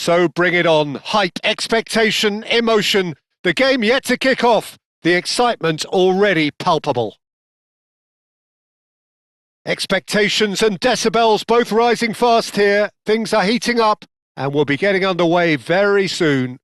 So bring it on. Hype, expectation, emotion. The game yet to kick off. The excitement already palpable. Expectations and decibels both rising fast here. Things are heating up and we'll be getting underway very soon.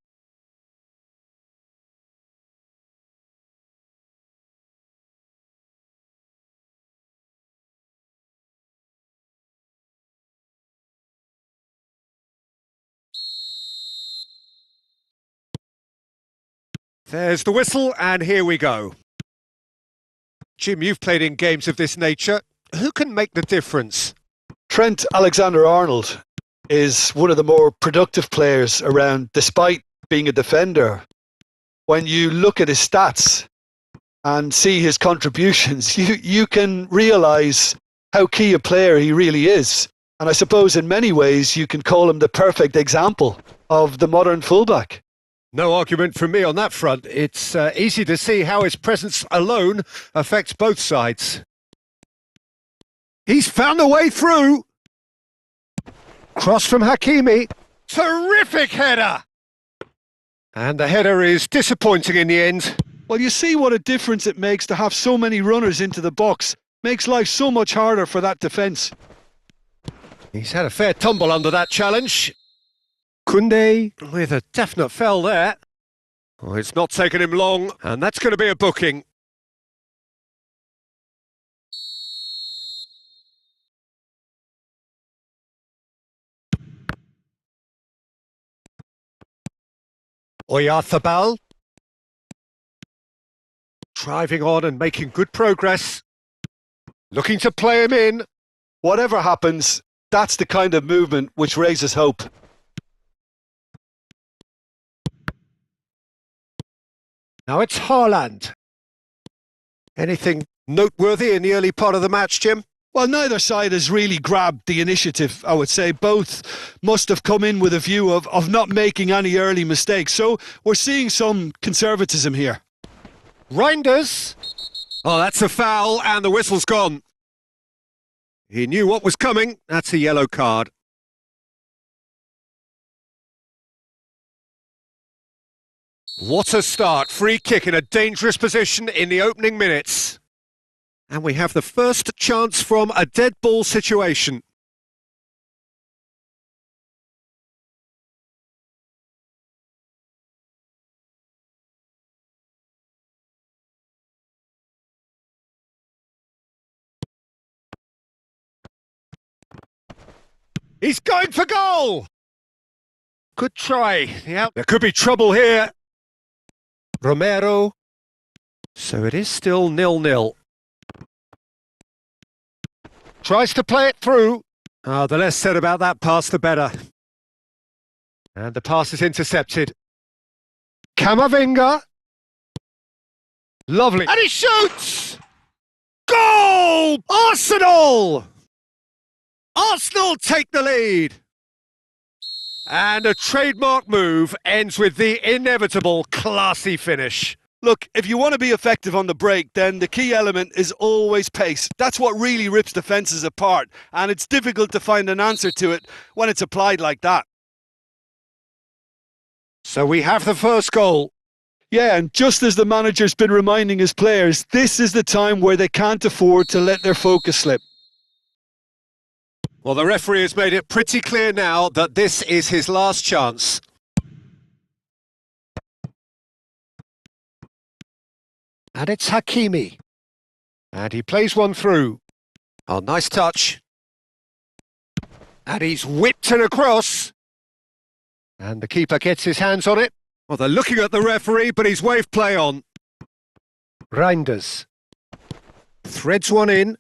There's the whistle, and here we go. Jim, you've played in games of this nature. Who can make the difference? Trent Alexander-Arnold is one of the more productive players around, despite being a defender. When you look at his stats and see his contributions, you can realise how key a player he really is. And I suppose in many ways you can call him the perfect example of the modern fullback. No argument from me on that front. It's easy to see how his presence alone affects both sides. He's found a way through. Cross from Hakimi. Terrific header! And the header is disappointing in the end. Well, you see what a difference it makes to have so many runners into the box. Makes life so much harder for that defence. He's had a fair tumble under that challenge. Koundé with a definite foul there. Oh, it's not taken him long, and that's going to be a booking. Oyarzabal. Driving on and making good progress. Looking to play him in. Whatever happens, that's the kind of movement which raises hope. Now it's Haaland. Anything noteworthy in the early part of the match, Jim? Well, neither side has really grabbed the initiative, I would say. Both must have come in with a view of not making any early mistakes. So we're seeing some conservatism here. Reinders. Oh, that's a foul, and the whistle's gone. He knew what was coming. That's a yellow card. What a start. Free kick in a dangerous position in the opening minutes. And we have the first chance from a dead ball situation. He's going for goal! Good try. Yeah, there could be trouble here. Romero. So it is still 0-0. Tries to play it through. The less said about that pass, the better. And the pass is intercepted. Camavinga. Lovely. And he shoots! Goal! Arsenal! Arsenal take the lead. And a trademark move ends with the inevitable classy finish. Look, if you want to be effective on the break, then the key element is always pace. That's what really rips defences apart, and it's difficult to find an answer to it when it's applied like that. So we have the first goal. Yeah, and just as the manager's been reminding his players, this is the time where they can't afford to let their focus slip. Well, the referee has made it pretty clear now that this is his last chance. And it's Hakimi. And he plays one through. Oh, nice touch. And he's whipped it across. And the keeper gets his hands on it. Well, they're looking at the referee, but he's waved play on. Reinders. Threads one in.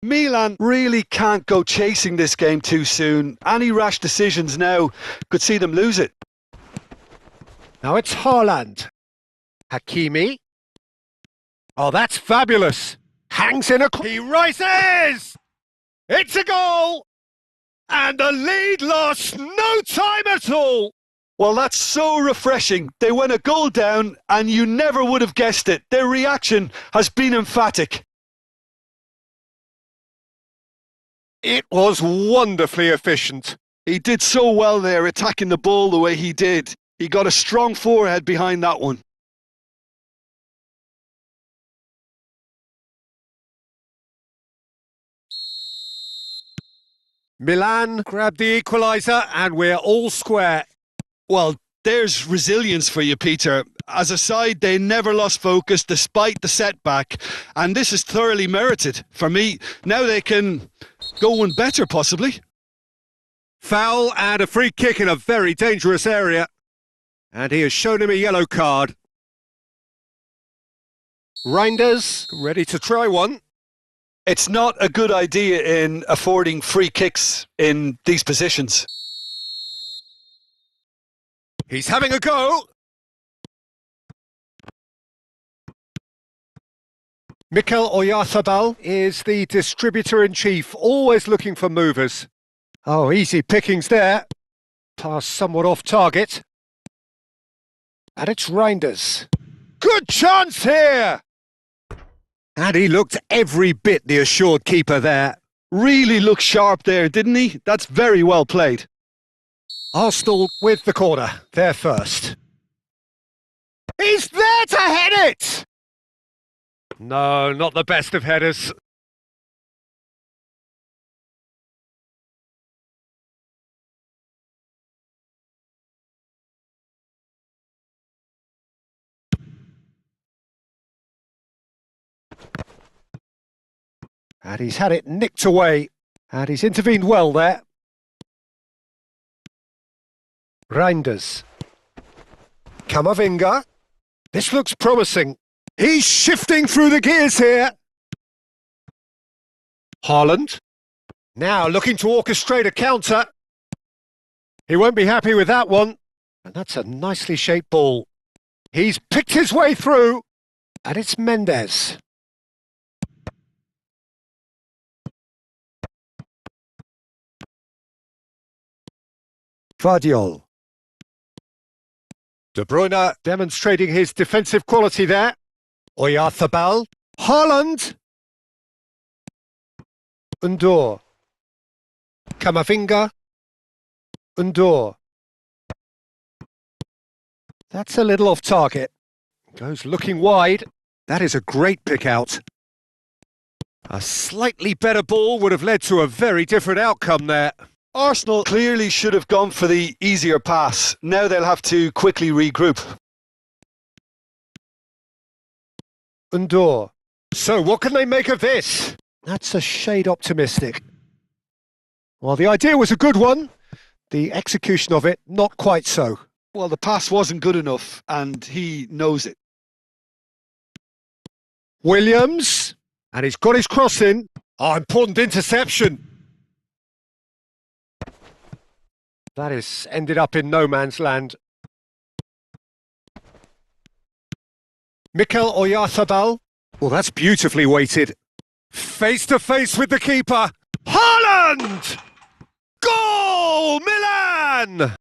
Milan really can't go chasing this game too soon. Any rash decisions now could see them lose it. Now it's Haaland. Hakimi. Oh, that's fabulous. Hangs in a... He rises! It's a goal! And the lead lost no time at all. Well, that's so refreshing. They went a goal down and you never would have guessed it. Their reaction has been emphatic. It was wonderfully efficient. He did so well there, attacking the ball the way he did. He got a strong forehead behind that one. Milan grabbed the equaliser and we're all square. Well, there's resilience for you, Peter. As a side, they never lost focus despite the setback, and this is thoroughly merited. For me, now they can go one better, possibly. Foul and a free kick in a very dangerous area. And he has shown him a yellow card. Reinders, ready to try one. It's not a good idea in affording free kicks in these positions. He's having a go. Mikel Oyarzabal is the distributor-in-chief, always looking for movers. Oh, easy pickings there. Pass somewhat off target. And it's Reinders. Good chance here! And he looked every bit the assured keeper there. Really looked sharp there, didn't he? That's very well played. Arsenal with the corner, there first. He's there to head it! No, not the best of headers. And he's had it nicked away. And he's intervened well there. Reinders. Camavinga. This looks promising. He's shifting through the gears here. Haaland. Now looking to orchestrate a counter. He won't be happy with that one. And that's a nicely shaped ball. He's picked his way through. And it's Mendes. Vardiol. De Bruyne demonstrating his defensive quality there. Oyarzabal. Haaland. Undur. Camavinga. Undur. That's a little off target. Goes looking wide. That is a great pick out. A slightly better ball would have led to a very different outcome there. Arsenal clearly should have gone for the easier pass. Now they'll have to quickly regroup. Undur. So what can they make of this? That's a shade optimistic. Well, the idea was a good one. The execution of it, not quite so. Well, the pass wasn't good enough, and he knows it. Williams. And he's got his cross in. Oh, important interception. That has ended up in no man's land. Mikel Oyarzabal. Well, that's beautifully weighted. Face to face with the keeper. Haaland! Goal! Milan!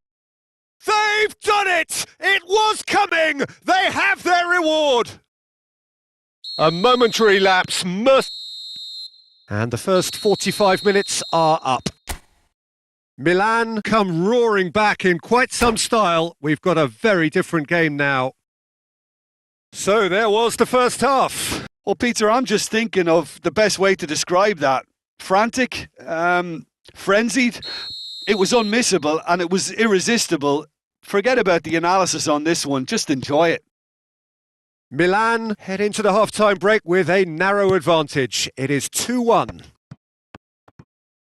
They've done it! It was coming! They have their reward! A momentary lapse must... And the first 45 minutes are up. Milan come roaring back in quite some style. We've got a very different game now. So there was the first half. Well, Peter, I'm just thinking of the best way to describe that. Frantic, frenzied. It was unmissable and it was irresistible. Forget about the analysis on this one. Just enjoy it. Milan head into the half-time break with a narrow advantage. It is 2-1.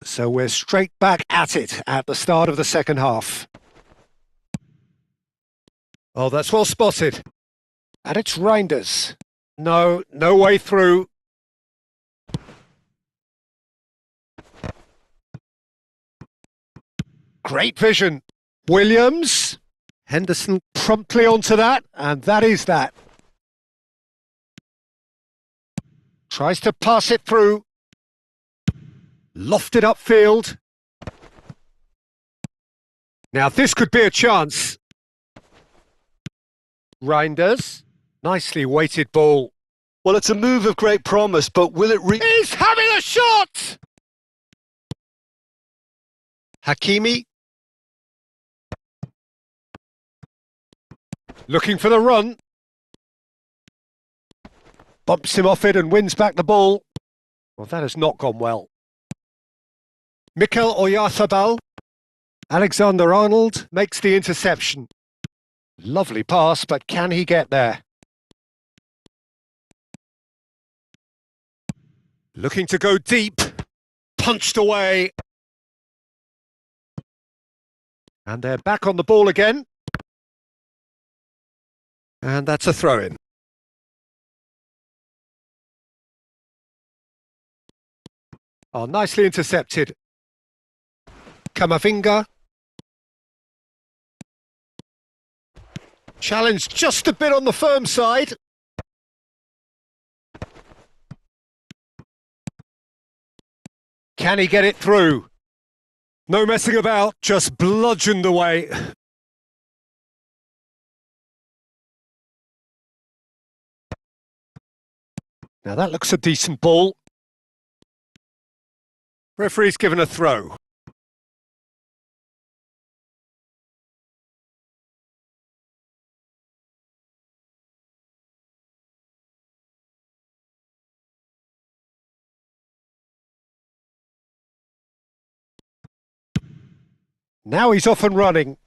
So we're straight back at it at the start of the second half. Oh, that's well spotted. And it's Reinders. No way through. Great vision. Williams. Henderson promptly onto that, and that is that. Tries to pass it through. Lofted upfield. Now this could be a chance. Reinders. Nicely weighted ball. Well, it's a move of great promise, but will it He's having a shot! Hakimi. Looking for the run. Bumps him off it and wins back the ball. Well, that has not gone well. Mikel Oyarzabal. Alexander-Arnold makes the interception. Lovely pass, but can he get there? Looking to go deep. Punched away. And they're back on the ball again. And that's a throw-in. Oh, nicely intercepted. Kamavinga. Challenge just a bit on the firm side. Can he get it through? No messing about, just bludgeoned away. Now that looks a decent ball. Referee's given a throw. Now he's off and running.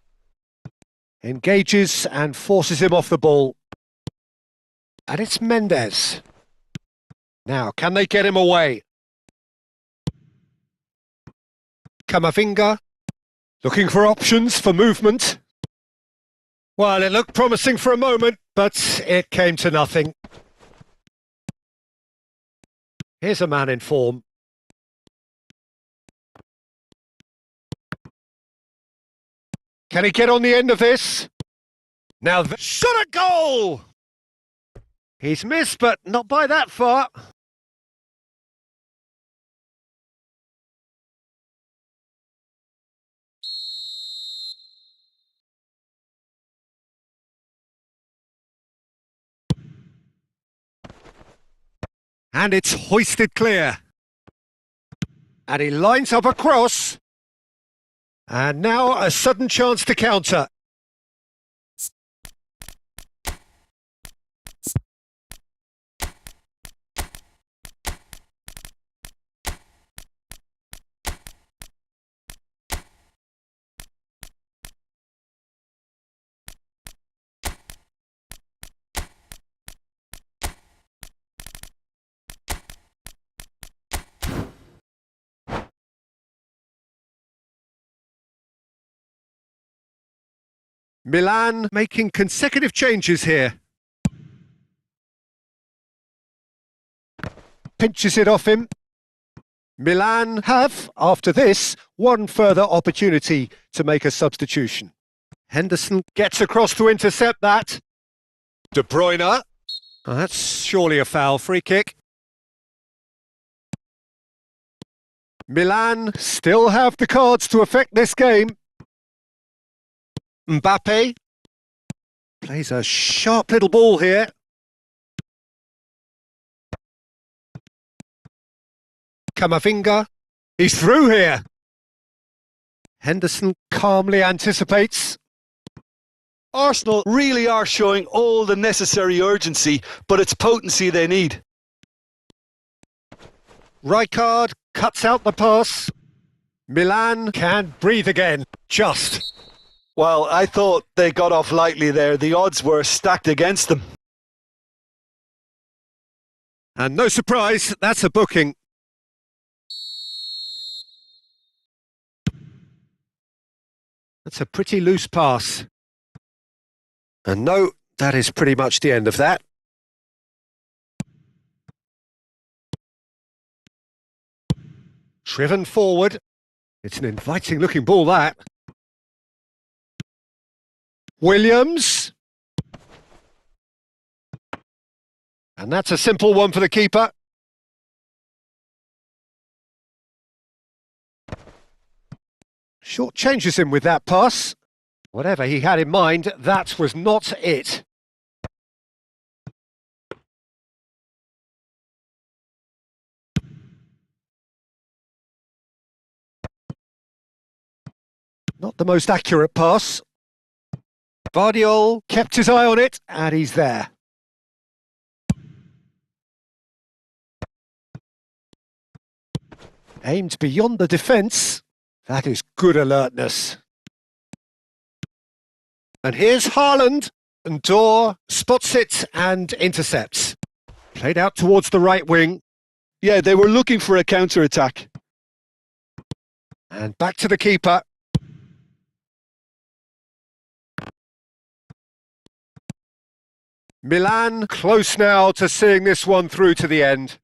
Engages and forces him off the ball. And it's Mendes. Now, can they get him away? Kamavinga, looking for options for movement. Well, it looked promising for a moment, but it came to nothing. Here's a man in form. Can he get on the end of this? Now, shot a goal! He's missed, but not by that far. And it's hoisted clear. And he lines up a cross. And now a sudden chance to counter. Milan making consecutive changes here. Pinches it off him. Milan have, after this, one further opportunity to make a substitution. Henderson gets across to intercept that. De Bruyne. Oh, that's surely a foul. Free kick. Milan still have the cards to affect this game. Mbappe plays a sharp little ball here. Kamavinga, he's through here. Henderson calmly anticipates. Arsenal really are showing all the necessary urgency, but it's potency they need. Rijkaard cuts out the pass. Milan can breathe again, just. Well, I thought they got off lightly there. The odds were stacked against them. And no surprise, that's a booking. That's a pretty loose pass. And no, that is pretty much the end of that. Driven forward. It's an inviting looking ball, that. Williams. And that's a simple one for the keeper. Short changes him with that pass. Whatever he had in mind, that was not it. Not the most accurate pass. Vardiol kept his eye on it, and he's there. Aimed beyond the defence. That is good alertness. And here's Haaland. And Dor spots it and intercepts. Played out towards the right wing. Yeah, they were looking for a counter-attack. And back to the keeper. Milan close now to seeing this one through to the end.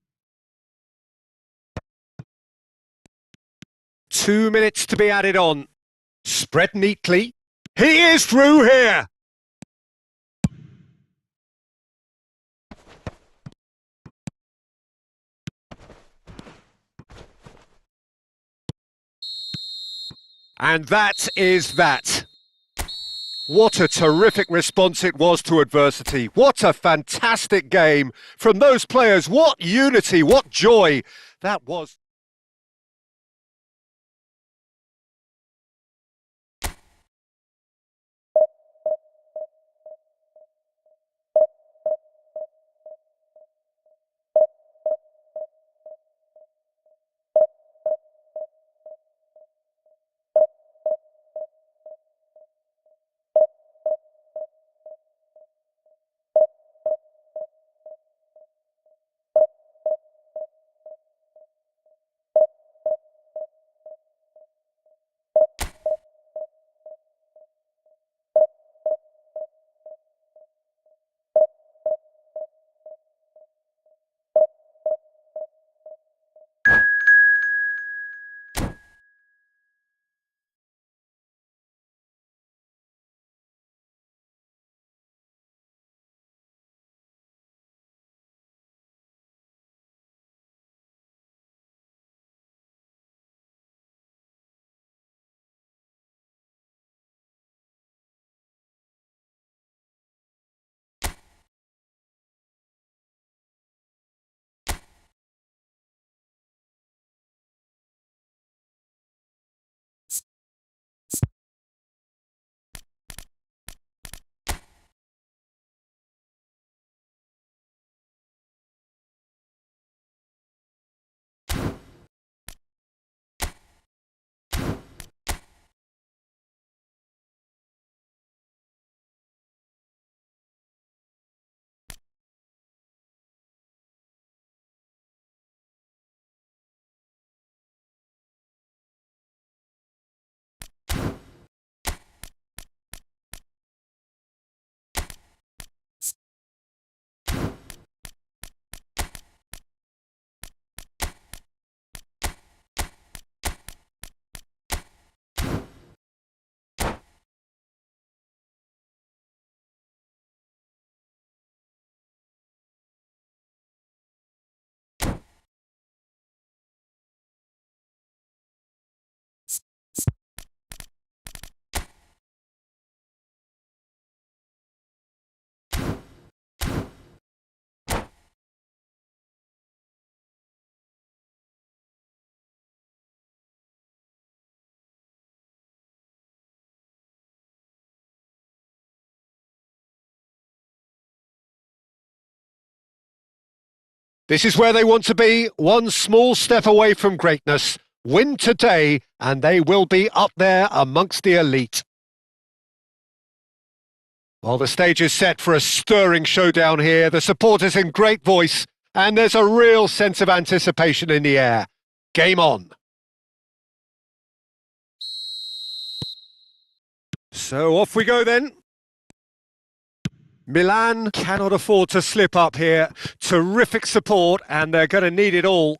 2 minutes to be added on. Spread neatly. He is through here! And that is that. What a terrific response it was to adversity. What a fantastic game from those players. What unity, what joy that was. This is where they want to be, one small step away from greatness. Win today, and they will be up there amongst the elite. Well, the stage is set for a stirring showdown here. The supporters in great voice, and there's a real sense of anticipation in the air. Game on. So off we go then. Milan cannot afford to slip up here. Terrific support, and they're going to need it all.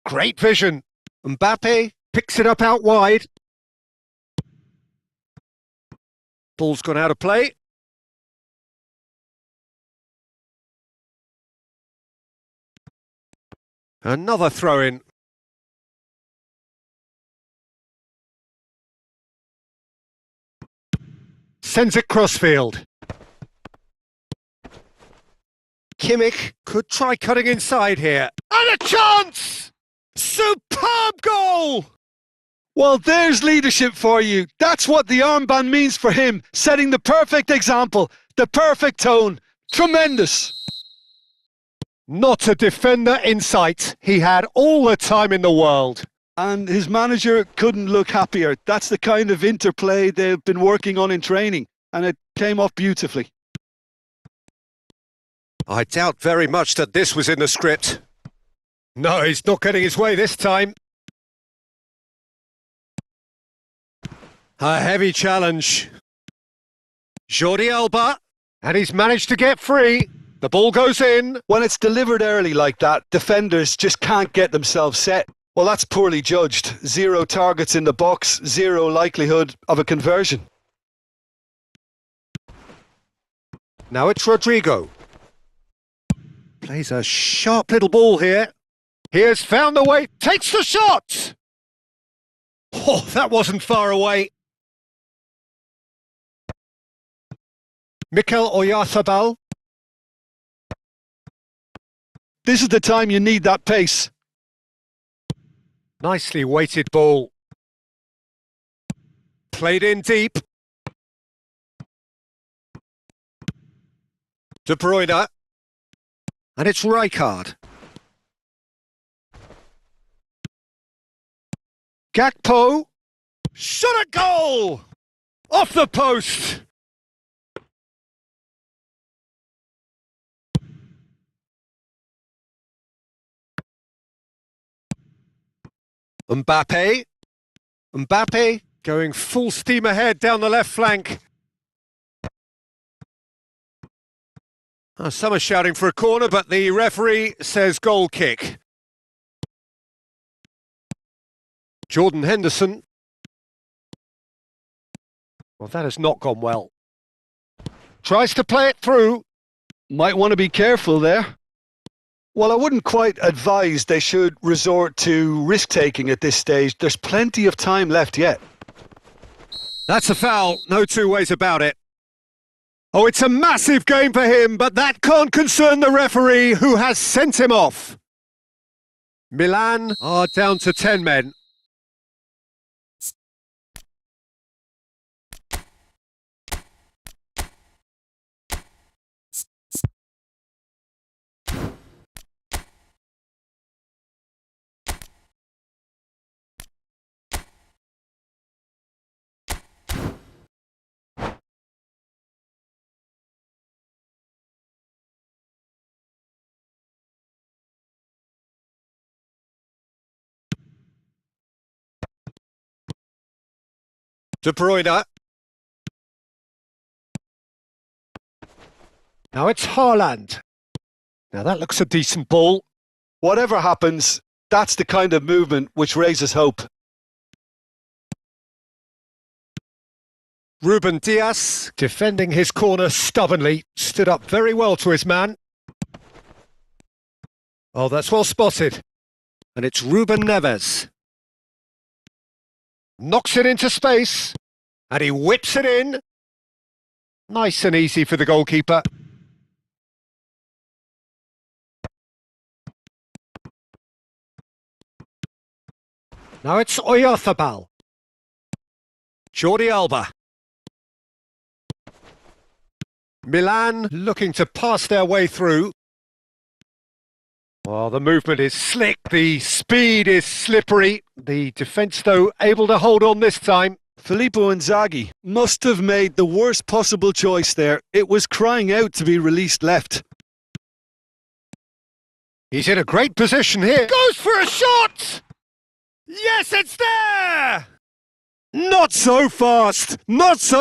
Great vision. Mbappe picks it up out wide. Ball's gone out of play. Another throw-in. Sends it crossfield. Kimmich could try cutting inside here. And a chance! Superb goal! Well, there's leadership for you. That's what the armband means for him, setting the perfect example, the perfect tone. Tremendous. Not a defender in sight. He had all the time in the world. And his manager couldn't look happier. That's the kind of interplay they've been working on in training, and it came off beautifully. I doubt very much that this was in the script. No, he's not getting his way this time. A heavy challenge. Jordi Alba, and he's managed to get free. The ball goes in. When it's delivered early like that, defenders just can't get themselves set. Well, that's poorly judged. 0 targets in the box, 0 likelihood of a conversion. Now it's Rodrigo. Plays a sharp little ball here. He has found the way, takes the shot! Oh, that wasn't far away. Mikel Oyarzabal. This is the time you need that pace. Nicely weighted ball. Played in deep. De Bruyne. And it's Rijkaard. Gakpo. Shot a goal! Off the post! Mbappe going full steam ahead down the left flank. Some are shouting for a corner, but the referee says goal kick. Jordan Henderson. Well, that has not gone well. Tries to play it through. Might want to be careful there. Well, I wouldn't quite advise they should resort to risk-taking at this stage. There's plenty of time left yet. That's a foul, no two ways about it. Oh, it's a massive game for him, but that can't concern the referee who has sent him off. Milan are down to 10 men. De Bruyne. Now it's Haaland. Now that looks a decent ball. Whatever happens, that's the kind of movement which raises hope. Ruben Dias, defending his corner stubbornly, stood up very well to his man. Oh, that's well spotted. And it's Ruben Neves. Knocks it into space, and he whips it in. Nice and easy for the goalkeeper. Now it's Oyarzabal. Jordi Alba. Milan looking to pass their way through. Well, the movement is slick, the speed is slippery. The defence, though, able to hold on this time. Filippo Inzaghi must have made the worst possible choice there. It was crying out to be released left. He's in a great position here. Goes for a shot! Yes, it's there! Not so fast! Not so